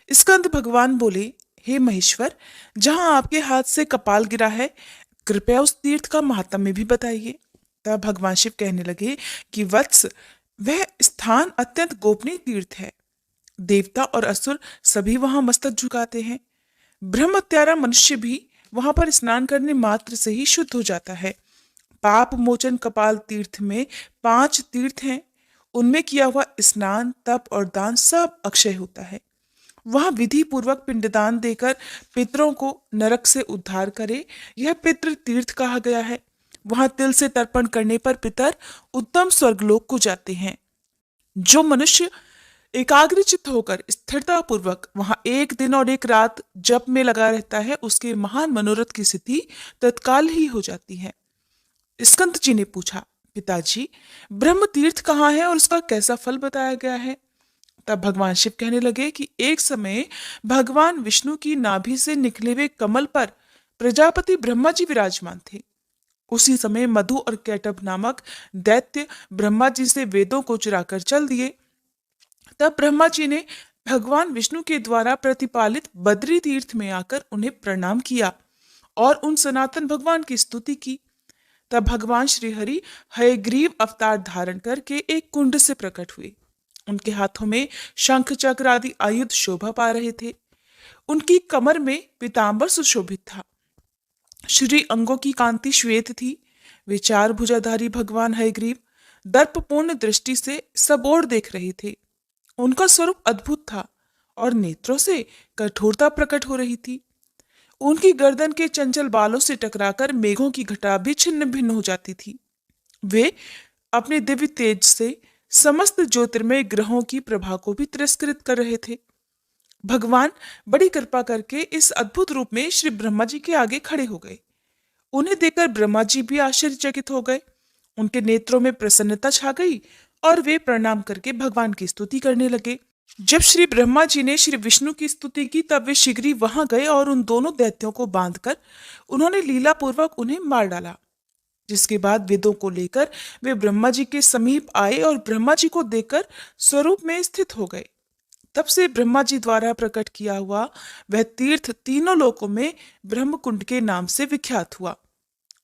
स्कंद भगवान बोले, हे महेश्वर, जहां आपके हाथ से कपाल गिरा है, कृपया उस तीर्थ का महात्म्य भी बताइए। तब भगवान शिव कहने लगे कि वत्स, वह स्थान अत्यंत गोपनीय तीर्थ है। देवता और असुर सभी वहां मस्तक झुकाते हैं। ब्रह्मत्यारा मनुष्य भी वहां पर स्नान करने मात्र से ही शुद्ध हो जाता है। पाप मोचन कपाल तीर्थ में 5 तीर्थ हैं। उनमें किया हुआ स्नान, तप और दान सब अक्षय होता है। वहां विधि पूर्वक पिंडदान देकर पितरों को नरक से उद्धार करे, यह पितृ तीर्थ कहा गया है। वहां तिल से तर्पण करने पर पितर उत्तम स्वर्गलोक को जाते हैं। जो मनुष्य एकाग्रचित्त होकर स्थिरता पूर्वक वहां एक दिन और एक रात जप में लगा रहता है, उसके महान मनोरथ की सिद्धि तत्काल ही हो जाती है। स्कंद जी ने पूछा, पिताजी, ब्रह्म तीर्थ कहाँ है और उसका कैसा फल बताया गया है? तब भगवान शिव कहने लगे कि एक समय भगवान विष्णु की नाभि से निकले हुए कमल पर प्रजापति ब्रह्मा जी विराजमान थे। उसी समय मधु और कैटभ नामक दैत्य ब्रह्मा जी से वेदों को चुराकर चल दिए। तब ब्रह्मा जी ने भगवान विष्णु के द्वारा प्रतिपालित बद्री तीर्थ में आकर उन्हें प्रणाम किया और उन सनातन भगवान की स्तुति की। तब भगवान श्री हरि हयग्रीव अवतार धारण करके एक कुंड से प्रकट हुए। उनके हाथों में शंख चक्र आदि आयुध शोभा पा रहे थे। उनकी कमर में पीतांबर सुशोभित था। श्री अंगों की कांति श्वेत थी। वे 4 भुजाधारी भगवान हयग्रीव दर्पपूर्ण दृष्टि से सब ओर देख रहे थे। उनका स्वरूप अद्भुत था और नेत्रों से कठोरता प्रकट हो रही थी। उनकी गर्दन के चंचल बालों से टकराकर मेघों की घटा भी छिन्न भिन्न हो जाती थी। वे अपने दिव्य तेज से समस्त ज्योतिर्मय ग्रहों की प्रभा को भी तिरस्कृत कर रहे थे। भगवान बड़ी कृपा करके इस अद्भुत रूप में श्री ब्रह्मा जी के आगे खड़े हो गए। उन्हें देखकर ब्रह्मा जी भी आश्चर्यचकित हो गए। उनके नेत्रों में प्रसन्नता छा गई और वे प्रणाम करके भगवान की स्तुति करने लगे। जब श्री ब्रह्मा जी ने श्री विष्णु की स्तुति की, तब वे शीघ्र ही वहां गए और उन दोनों दैत्यों को बांधकर उन्होंने लीला पूर्वक उन्हें मार डाला। जिसके बाद वेदों को लेकर वे ब्रह्मा जी के समीप आए और ब्रह्मा जी को देखकर स्वरूप में स्थित हो गए। तब से ब्रह्मा जी द्वारा प्रकट किया हुआ वह तीर्थ तीनों लोकों में ब्रह्मकुंड के नाम से विख्यात हुआ।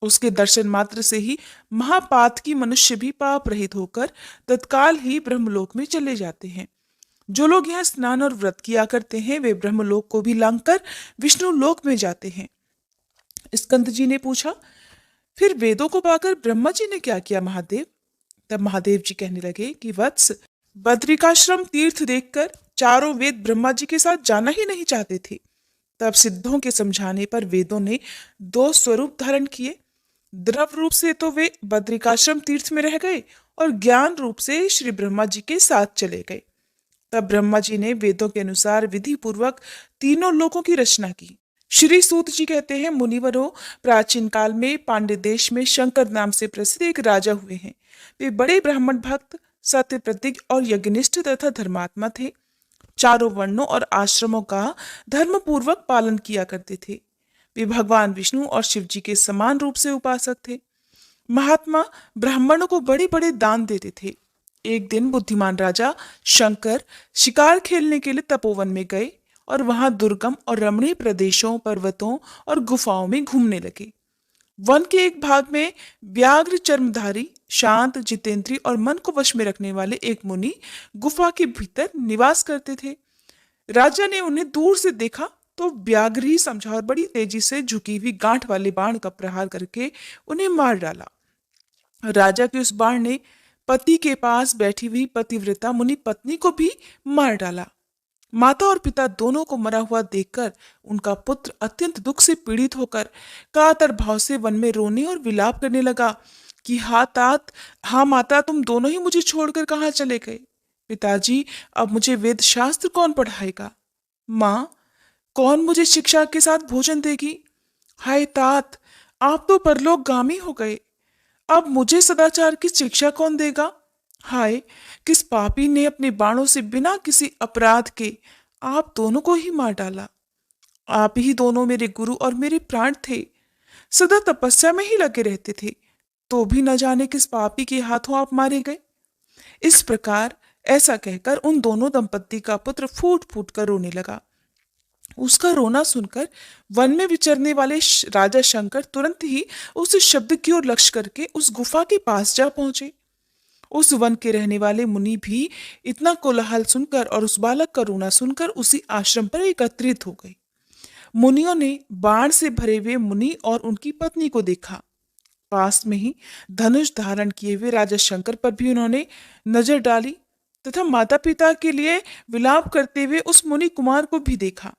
उसके दर्शन मात्र से ही महापातकी मनुष्य भी पाप रहित होकर तत्काल ही ब्रह्मलोक में चले जाते हैं। जो लोग यहाँ स्नान और व्रत किया करते हैं, वे ब्रह्मलोक को भी लांघकर विष्णु लोक में जाते हैं। स्कंद जी ने पूछा, फिर वेदों को पाकर ब्रह्मा जी ने क्या किया महादेव? तब महादेव जी कहने लगे कि वत्स, बद्रिकाश्रम तीर्थ देखकर चारों वेद ब्रह्मा जी के साथ जाना ही नहीं चाहते थे। तब सिद्धों के समझाने पर वेदों ने 2 स्वरूप धारण किए। द्रव रूप से तो वे बद्रिकाश्रम तीर्थ में रह गए और ज्ञान रूप से श्री ब्रह्मा जी के साथ चले गए। तब ब्रह्मा जी ने वेदों के अनुसार विधि पूर्वक तीनों लोकों की रचना की। श्री सूत जी कहते हैं, मुनिवरों, प्राचीन काल में पांड्य देश में शंकर नाम से प्रसिद्ध एक राजा हुए हैं। वे बड़े ब्राह्मण भक्त, सत्य प्रतिज्ञ और यज्ञनिष्ठ तथा धर्मात्मा थे। चारों वर्णों और आश्रमों का धर्म पूर्वक पालन किया करते थे। वे भगवान विष्णु और शिव जी के समान रूप से उपासक थे। महात्मा ब्राह्मणों को बड़े बड़े दान देते थे। एक दिन बुद्धिमान राजा शंकर शिकार खेलने के लिए तपोवन में गए और वहां दुर्गम और रमणीय प्रदेशों, पर्वतों और गुफाओं में घूमने लगे। वन के एक भाग में व्याघ्र चर्मधारी, शांत, जितेंद्रिय और मन को वश में रखने वाले एक मुनि गुफा के भीतर निवास करते थे। राजा ने उन्हें दूर से देखा तो व्याघ्र ही समझा और बड़ी तेजी से झुकी हुई गांठ वाले बाण का प्रहार करके उन्हें मार डाला। राजा के उस बाण ने पति के पास बैठी हुई पतिव्रता मुनि पत्नी को भी मार डाला। माता और पिता दोनों को मरा हुआ देखकर उनका पुत्र अत्यंत दुख से पीड़ित होकर कातर भाव से वन में रोने और विलाप करने लगा कि हाँ माता, तुम दोनों ही मुझे छोड़कर कहाँ चले गए? पिताजी, अब मुझे वेद शास्त्र कौन पढ़ाएगा? माँ, कौन मुझे शिक्षा के साथ भोजन देगी? हाय तात, आप तो परलोकगामी हो गए। अब मुझे सदाचार की शिक्षा कौन देगा? हाय, किस पापी ने अपने बाणों से बिना किसी अपराध के आप दोनों को ही मार डाला। आप ही दोनों मेरे गुरु और मेरे प्राण थे। सदा तपस्या में ही लगे रहते थे, तो भी न जाने किस पापी के हाथों आप मारे गए। इस प्रकार ऐसा कहकर उन दोनों दंपत्ति का पुत्र फूट फूट कर रोने लगा। उसका रोना सुनकर वन में विचरने वाले राजा शंकर तुरंत ही उस शब्द की ओर लक्ष्य करके उस गुफा के पास जा पहुंचे। उस वन के रहने वाले मुनि भी इतना कोलाहल सुनकर और उस बालक का रोना सुनकर उसी आश्रम पर एकत्रित हो गए। मुनियों ने बाण से भरे हुए मुनि और उनकी पत्नी को देखा। पास में ही धनुष धारण किए हुए राजा शंकर पर भी उन्होंने नजर डाली तथा माता पिता के लिए विलाप करते हुए उस मुनि कुमार को भी देखा।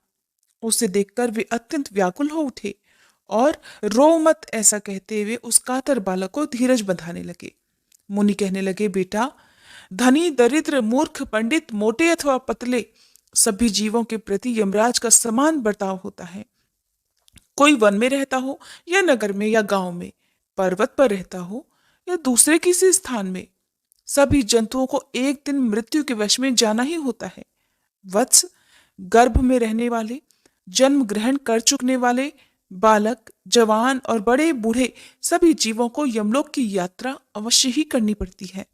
उसे देखकर वे अत्यंत व्याकुल हो उठे और रो मत ऐसा कहते हुए उस कातर बालक को धीरज बंधाने लगे। मुनि कहने लगे, बेटा, धनी दरिद्र मूर्ख पंडित मोटे अथवा पतले सभी जीवों के प्रति यमराज का समान बर्ताव होता है। कोई वन में रहता हो या नगर में या गांव में, पर्वत पर रहता हो या दूसरे किसी स्थान में, सभी जंतुओं को एक दिन मृत्यु के वश में जाना ही होता है। वत्स, गर्भ में रहने वाले, जन्म ग्रहण कर चुकने वाले, बालक, जवान और बड़े बूढ़े सभी जीवों को यमलोक की यात्रा अवश्य ही करनी पड़ती है।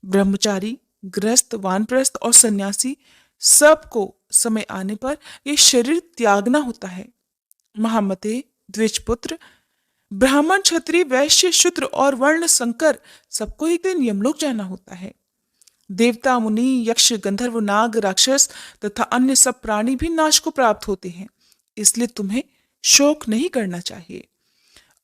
ब्रह्मचारी, गृहस्थ, वानप्रस्थ और सन्यासी सबको समय आने पर ये शरीर त्यागना होता है। महामते, द्विजपुत्र, ब्राह्मण, क्षत्रिय, वैश्य, शूद्र और वर्ण संकर सबको एक दिन यमलोक जाना होता है। देवता, मुनि, यक्ष, गंधर्व, नाग, राक्षस तथा अन्य सब प्राणी भी नाश को प्राप्त होते हैं। इसलिए तुम्हें शोक नहीं करना चाहिए।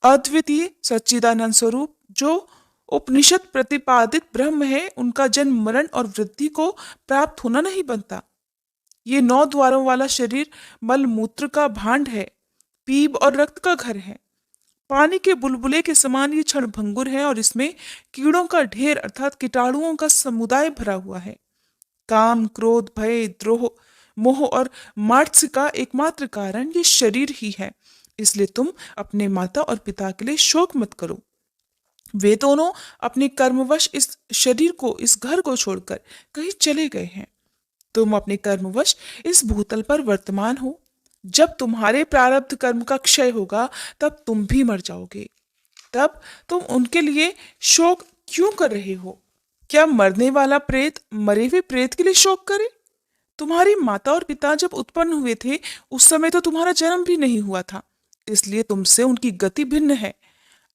अद्वितीय सच्चिदानंद स्वरूप जो उपनिषद प्रतिपादित ब्रह्म है, उनका जन्म, मरण और वृद्धि को प्राप्त होना नहीं बनता। ये 9 द्वारों वाला शरीर मल मूत्र का भांड है, पीप और रक्त का घर है। पानी के बुलबुले के समान ये क्षण भंगुर है और इसमें कीड़ों का ढेर अर्थात कीटाणुओं का समुदाय भरा हुआ है। काम, क्रोध, भय, द्रोह, मोह और मात्स्य का एकमात्र कारण ये शरीर ही है। इसलिए तुम अपने माता और पिता के लिए शोक मत करो। वे दोनों अपने कर्मवश इस शरीर को, इस घर को छोड़कर कहीं चले गए हैं। तुम अपने कर्मवश इस भूतल पर वर्तमान हो। जब तुम्हारे प्रारब्ध कर्म का क्षय होगा तब तुम भी मर जाओगे। तब तुम उनके लिए शोक क्यों कर रहे हो? क्या मरने वाला प्रेत मरे हुए प्रेत के लिए शोक करे? तुम्हारी माता और पिता जब उत्पन्न हुए थे उस समय तो तुम्हारा जन्म भी नहीं हुआ था, इसलिए तुमसे उनकी गति भिन्न है।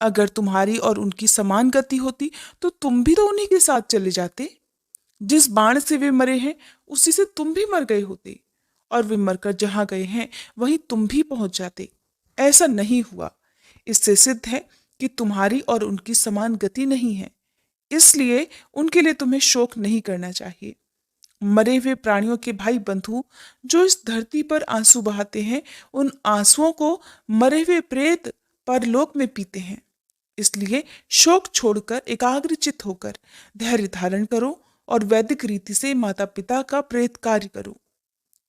अगर तुम्हारी और उनकी समान गति होती तो तुम भी तो उन्हीं के साथ चले जाते। जिस बाण से वे मरे हैं उसी से तुम भी मर गए होते और वे मरकर जहां गए हैं वहीं तुम भी पहुंच जाते। ऐसा नहीं हुआ। इससे सिद्ध है कि तुम्हारी और उनकी समान गति नहीं है, इसलिए उनके लिए तुम्हें शोक नहीं करना चाहिए। मरे हुए प्राणियों के भाई बंधु जो इस धरती पर आंसू बहाते हैं, उन आंसुओं को मरे हुए प्रेत परलोक में पीते हैं। इसलिए शोक छोड़कर एकाग्रचित्त होकर धैर्य धारण करो और वैदिक रीति से माता पिता का प्रेत कार्य करो।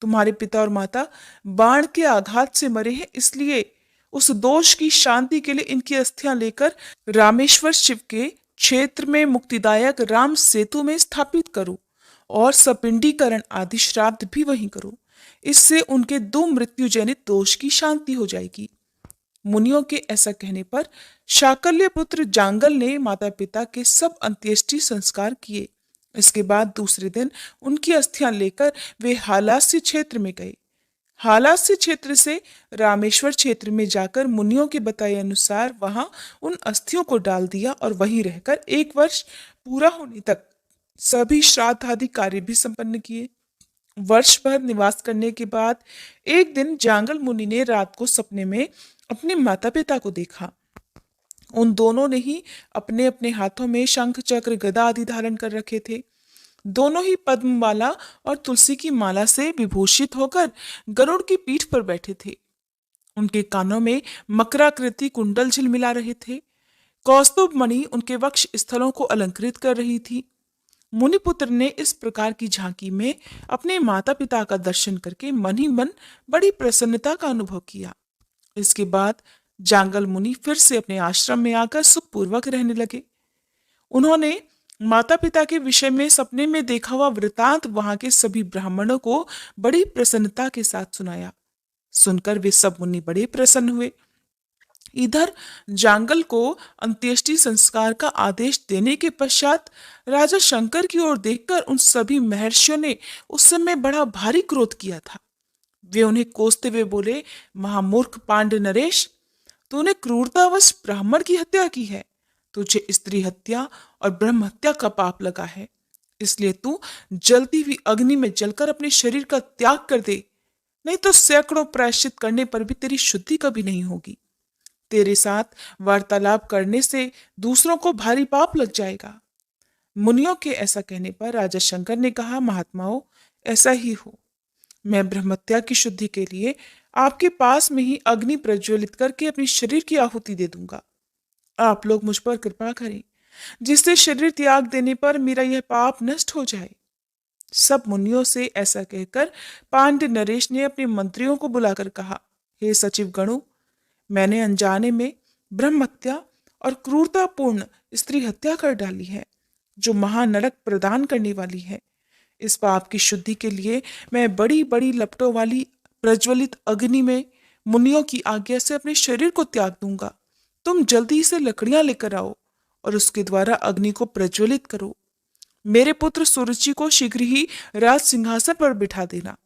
तुम्हारे पिता और माता बाण के आघात से मरे हैं, इसलिए उस दोष की शांति के लिए इनकी अस्थियां लेकर रामेश्वर शिव के क्षेत्र में मुक्तिदायक राम सेतु में स्थापित करो और सपिंडीकरण आदि श्राद्ध भी वहीं करो। इससे उनके 2 मृत्यु जनित दोष की शांति हो जाएगी। मुनियों के ऐसा कहने पर शाकल्य पुत्र जांगल ने माता पिता के सब अंत्येष्टि संस्कार किए। इसके बाद दूसरे दिन उनकी अस्थियां लेकर वे हालास्य क्षेत्र में गए। हालास्य क्षेत्र से रामेश्वर क्षेत्र में जाकर मुनियों के बताए अनुसार वहां उन अस्थियों को डाल दिया और वहीं रहकर 1 वर्ष पूरा होने तक सभी श्राद्ध आदि कार्य भी संपन्न किए। वर्ष भर निवास करने के बाद एक दिन जांगल मुनि ने रात को सपने में अपने माता पिता को देखा। उन दोनों ने ही अपने अपने हाथों में शंख, चक्र, गदा आदि धारण कर रखे थे। दोनों ही पद्ममाला और तुलसी की माला से विभूषित होकर गरुड़ की पीठ पर बैठे थे। उनके कानों में मकराकृति कुंडल झिलमिला रहे थे। कौस्तुभ मणि उनके वक्ष स्थलों को अलंकृत कर रही थी। मुनिपुत्र ने इस प्रकार की झांकी में अपने माता पिता का दर्शन करके मन ही मन बड़ी प्रसन्नता का अनुभव किया। इसके बाद जांगल मुनि फिर से अपने आश्रम में आकर सुखपूर्वक रहने लगे। उन्होंने माता पिता के विषय में सपने में देखा हुआ वृतांत वहां के सभी ब्राह्मणों को बड़ी प्रसन्नता के साथ सुनाया। सुनकर वे सब मुनि बड़े प्रसन्न हुए। इधर जांगल को अंत्येष्टि संस्कार का आदेश देने के पश्चात राजा शंकर की ओर देखकर उन सभी महर्षियों ने उस समय बड़ा भारी क्रोध किया था। वे उन्हें कोसते हुए बोले, महामूर्ख पांड नरेश, तूने क्रूरतावश ब्राह्मण की हत्या की है। तुझे स्त्री हत्या और ब्रह्म हत्या का पाप लगा है। इसलिए तू जलती हुई अग्नि में जलकर अपने शरीर का त्याग कर दे, नहीं तो सैकड़ों प्रायश्चित करने पर भी तेरी शुद्धि कभी नहीं होगी। तेरे साथ वार्तालाप करने से दूसरों को भारी पाप लग जाएगा। मुनियों के ऐसा कहने पर राजा शंकर ने कहा, महात्माओं, ऐसा ही हो। मैं ब्रह्मत्या की शुद्धि के लिए आपके पास में ही अग्नि प्रज्वलित करके अपनी शरीर की आहुति दे दूंगा। आप लोग मुझ पर कृपा करें, जिससे शरीर त्याग देने पर मेरा यह पाप नष्ट हो जाए। सब मुनियों से ऐसा कहकर पांड्य नरेश ने अपने मंत्रियों को बुलाकर कहा, हे सचिव गणों, मैंने अनजाने में ब्रह्म हत्या और क्रूरतापूर्ण स्त्री हत्या कर डाली है, जो महानरक प्रदान करने वाली है। इस पाप की शुद्धि के लिए मैं बड़ी बड़ी लपटों वाली प्रज्वलित अग्नि में मुनियों की आज्ञा से अपने शरीर को त्याग दूंगा। तुम जल्दी से लकड़ियां लेकर आओ और उसके द्वारा अग्नि को प्रज्वलित करो। मेरे पुत्र सुरुचि को शीघ्र ही राज सिंहासन पर बिठा देना।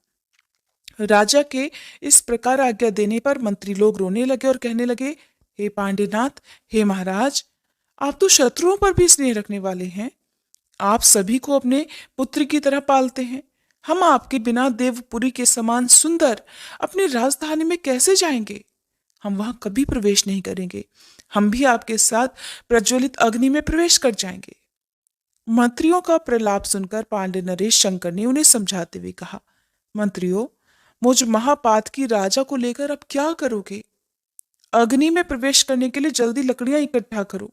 राजा के इस प्रकार आज्ञा देने पर मंत्री लोग रोने लगे और कहने लगे, हे पांडेनाथ, हे महाराज, आप तो शत्रुओं पर भी स्नेह रखने वाले हैं। आप सभी को अपने पुत्र की तरह पालते हैं। हम आपके बिना देवपुरी के समान सुंदर अपनी राजधानी में कैसे जाएंगे? हम वहां कभी प्रवेश नहीं करेंगे। हम भी आपके साथ प्रज्वलित अग्नि में प्रवेश कर जाएंगे। मंत्रियों का प्रलाप सुनकर पांडे नरेश शंकर ने उन्हें समझाते हुए कहा, मंत्रियों, मुझ महापात की राजा को लेकर अब क्या करोगे? अग्नि में प्रवेश करने के लिए जल्दी लकड़ियां इकट्ठा करो।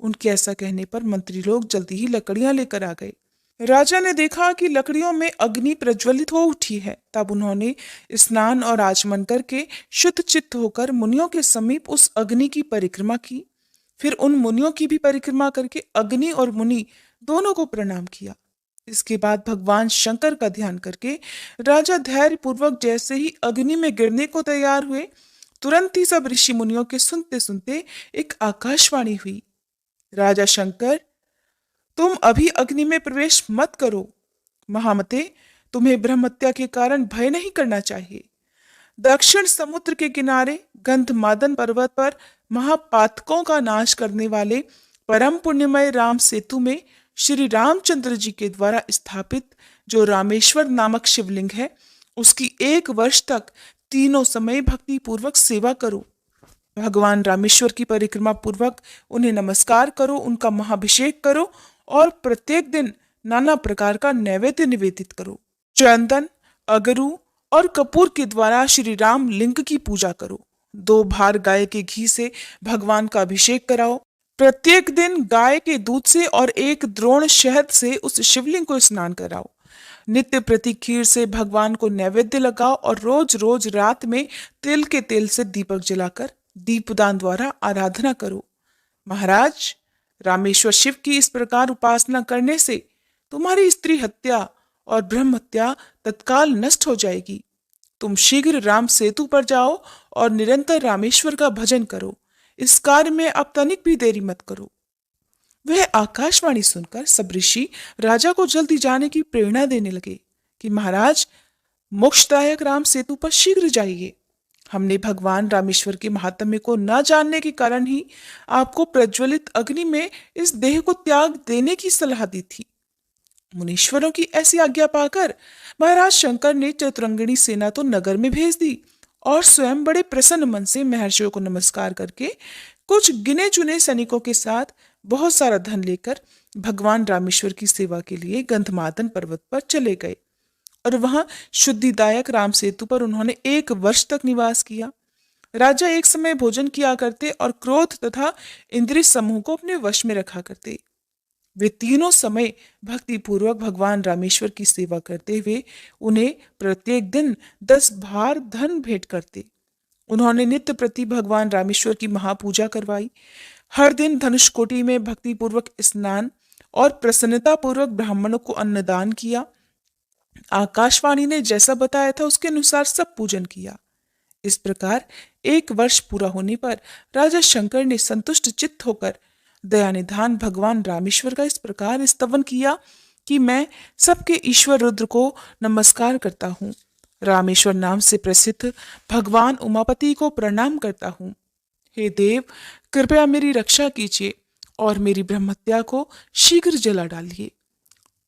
उनके ऐसा कहने पर मंत्री लोग जल्दी ही लकड़ियां लेकर आ गए। राजा ने देखा कि लकड़ियों में अग्नि प्रज्वलित हो उठी है। तब उन्होंने स्नान और आचमन करके शुद्ध चित्त होकर मुनियों के समीप उस अग्नि की परिक्रमा की। फिर उन मुनियों की भी परिक्रमा करके अग्नि और मुनि दोनों को प्रणाम किया। इसके बाद भगवान शंकर का ध्यान करके राजा धैर्य पूर्वक जैसे ही अग्नि में गिरने को तैयार हुए, तुरंत ही सब ऋषि मुनियों के सुनते सुनते एक आकाशवाणी हुई, राजा शंकर, तुम अभी अग्नि में प्रवेश मत करो। महामते, तुम्हें ब्रह्मत्या के कारण भय नहीं करना चाहिए। दक्षिण समुद्र के किनारे गंधमादन पर्वत पर महापातकों का नाश करने वाले परम पुण्यमय राम सेतु में श्री रामचंद्र जी के द्वारा स्थापित जो रामेश्वर नामक शिवलिंग है, उसकी 1 वर्ष तक तीनों समय भक्ति पूर्वक सेवा करो। भगवान रामेश्वर की परिक्रमा पूर्वक उन्हें नमस्कार करो, उनका महाभिषेक करो और प्रत्येक दिन नाना प्रकार का नैवेद्य निवेदित करो। चंदन, अगरू और कपूर के द्वारा श्री राम लिंग की पूजा करो। 2 भार गाय के घी से भगवान का अभिषेक कराओ। प्रत्येक दिन गाय के दूध से और 1 द्रोण शहद से उस शिवलिंग को स्नान कराओ। नित्य प्रति खीर से भगवान को नैवेद्य लगाओ और रोज रोज रात में तिल के तेल से दीपक जलाकर दीपदान द्वारा आराधना करो। महाराज, रामेश्वर शिव की इस प्रकार उपासना करने से तुम्हारी स्त्री हत्या और ब्रह्म हत्या तत्काल नष्ट हो जाएगी। तुम शीघ्र राम सेतु पर जाओ और निरंतर रामेश्वर का भजन करो। इस कार्य में अब तनिक भी देरी मत करो। वह आकाशवाणी सुनकर सब ऋषि राजा को जल्दी जाने की प्रेरणा देने लगे कि महाराज, मोक्षदायक राम सेतु पर शीघ्र जाइए। हमने भगवान रामेश्वर के महात्म्य को न जानने के कारण ही आपको प्रज्वलित अग्नि में इस देह को त्याग देने की सलाह दी थी। मुनीश्वरों की ऐसी आज्ञा पाकर महाराज शंकर ने चतुरंगिणी सेना तो नगर में भेज दी और स्वयं बड़े प्रसन्न मन से महर्षियों को नमस्कार करके कुछ गिने चुने सैनिकों के साथ बहुत सारा धन लेकर भगवान रामेश्वर की सेवा के लिए गंधमादन पर्वत पर चले गए और वहां शुद्धिदायक राम सेतु पर उन्होंने 1 वर्ष तक निवास किया। राजा एक समय भोजन किया करते और क्रोध तथा इंद्रिय समूह को अपने वश में रखा करते। वे तीनों समय भक्ति पूर्वक भगवान रामेश्वर की सेवा करते हुए उन्हें प्रत्येक दिन 10 भार धन भेंट करते। उन्होंने नित्य प्रति भगवान रामेश्वर की महापूजा करवाई। हर दिन धनुषकोटि में भक्ति पूर्वक स्नान और प्रसन्नता पूर्वक ब्राह्मणों को अन्नदान किया। आकाशवाणी ने जैसा बताया था उसके अनुसार सब पूजन किया। इस प्रकार 1 वर्ष पूरा होने पर राजा शंकर ने संतुष्ट चित्त होकर दयानिधान भगवान रामेश्वर का इस प्रकार स्तवन किया कि मैं सबके ईश्वर रुद्र को नमस्कार करता हूँ। रामेश्वर नाम से प्रसिद्ध भगवान उमापति को प्रणाम करता हूँ। हे देव, कृपया मेरी रक्षा कीजिए और मेरी ब्रह्महत्या को शीघ्र जला डालिए।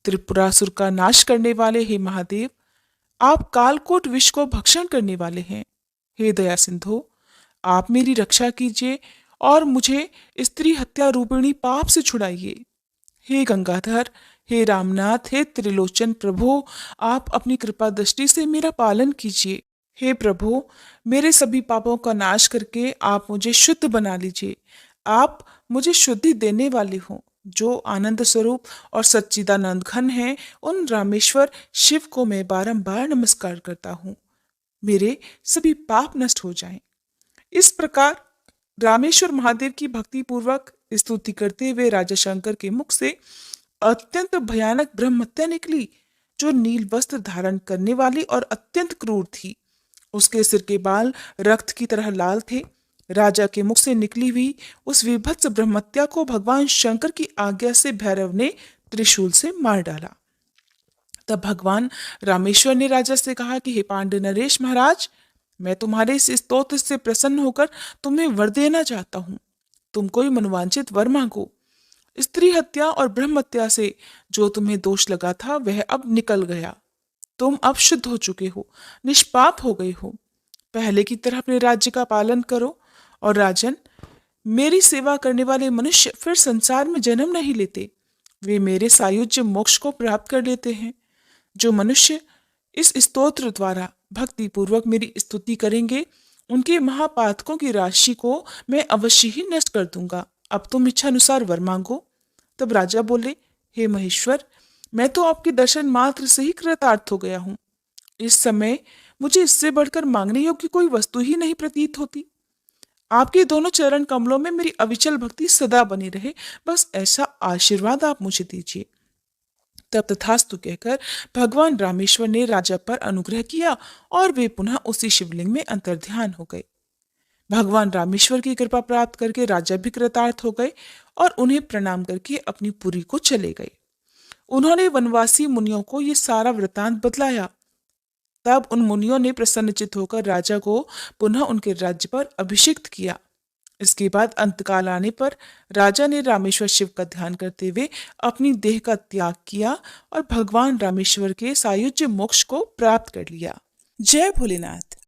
त्रिपुरासुर का नाश करने वाले हे महादेव, आप कालकोट विष को भक्षण करने वाले हैं। हे दया सिंधु, आप मेरी रक्षा कीजिए और मुझे स्त्री हत्या रूपिणी पाप से छुड़ाइए। हे गंगाधर, हे रामनाथ, हे त्रिलोचन प्रभु, आप अपनी कृपा दृष्टि से मेरा पालन कीजिए। हे प्रभु, मेरे सभी पापों का नाश करके आप मुझे शुद्ध बना लीजिए। आप मुझे शुद्धि देने वाले हो। जो आनंद स्वरूप और सच्चिदानंद घन है, उन रामेश्वर शिव को मैं बारंबार नमस्कार करता हूँ। मेरे सभी पाप नष्ट हो जाएं। इस प्रकार रामेश्वर महादेव की भक्ति पूर्वक स्तुति करते हुए राजा शंकर के मुख से अत्यंत भयानक ब्रह्महत्या निकली, जो नील वस्त्र धारण करने वाली और अत्यंत क्रूर थी। उसके सिर के बाल रक्त की तरह लाल थे। राजा के मुख से निकली हुई उस विभत्स ब्रह्महत्या को भगवान शंकर की आज्ञा से भैरव ने त्रिशूल से मार डाला। तब भगवान रामेश्वर ने राजा से कहा कि हे पांडे नरेश महाराज, मैं तुम्हारे इस स्तोत्र से प्रसन्न होकर तुम्हें वर देना चाहता हूँ। तुम कोई मनोवांछित वर मांगो। स्त्री हत्या और ब्रह्म हत्या से जो तुम्हें दोष लगा था, वह अब निकल गया। तुम अब शुद्ध हो चुके हो, निष्पाप हो गए हो। पहले की तरह अपने राज्य का पालन करो। और राजन, मेरी सेवा करने वाले मनुष्य फिर संसार में जन्म नहीं लेते, वे मेरे सायुज्य मोक्ष को प्राप्त कर लेते हैं। जो मनुष्य इस स्तोत्र द्वारा भक्ति पूर्वक मेरी स्तुति करेंगे, उनके महापातकों की राशि को मैं अवश्य ही नष्ट कर दूंगा। अब तुम इच्छा अनुसार वर मांगो। तब राजा बोले, हे महेश्वर, मैं तो आपके दर्शन मात्र से ही कृतार्थ हो गया हूँ। इस समय मुझे इससे बढ़कर मांगने योग्य कोई वस्तु ही नहीं प्रतीत होती। आपके दोनों चरण कमलों में मेरी अविचल भक्ति सदा बनी रहे, बस ऐसा आशीर्वाद आप मुझे दीजिए। तब तथास्तु कहकर भगवान रामेश्वर ने राजा पर अनुग्रह किया और वे पुनः उसी शिवलिंग में अंतर्ध्यान हो गए। भगवान रामेश्वर की कृपा प्राप्त करके राजा भी कृतार्थ हो गए और उन्हें प्रणाम करके अपनी पुरी को चले गए। उन्होंने वनवासी मुनियों को ये सारा वृतांत बतलाया। तब उन मुनियों ने प्रसन्नचित होकर राजा को पुनः उनके राज्य पर अभिषिक्त किया। इसके बाद अंतकाल आने पर राजा ने रामेश्वर शिव का ध्यान करते हुए अपनी देह का त्याग किया और भगवान रामेश्वर के सायुज्य मोक्ष को प्राप्त कर लिया। जय भोलेनाथ।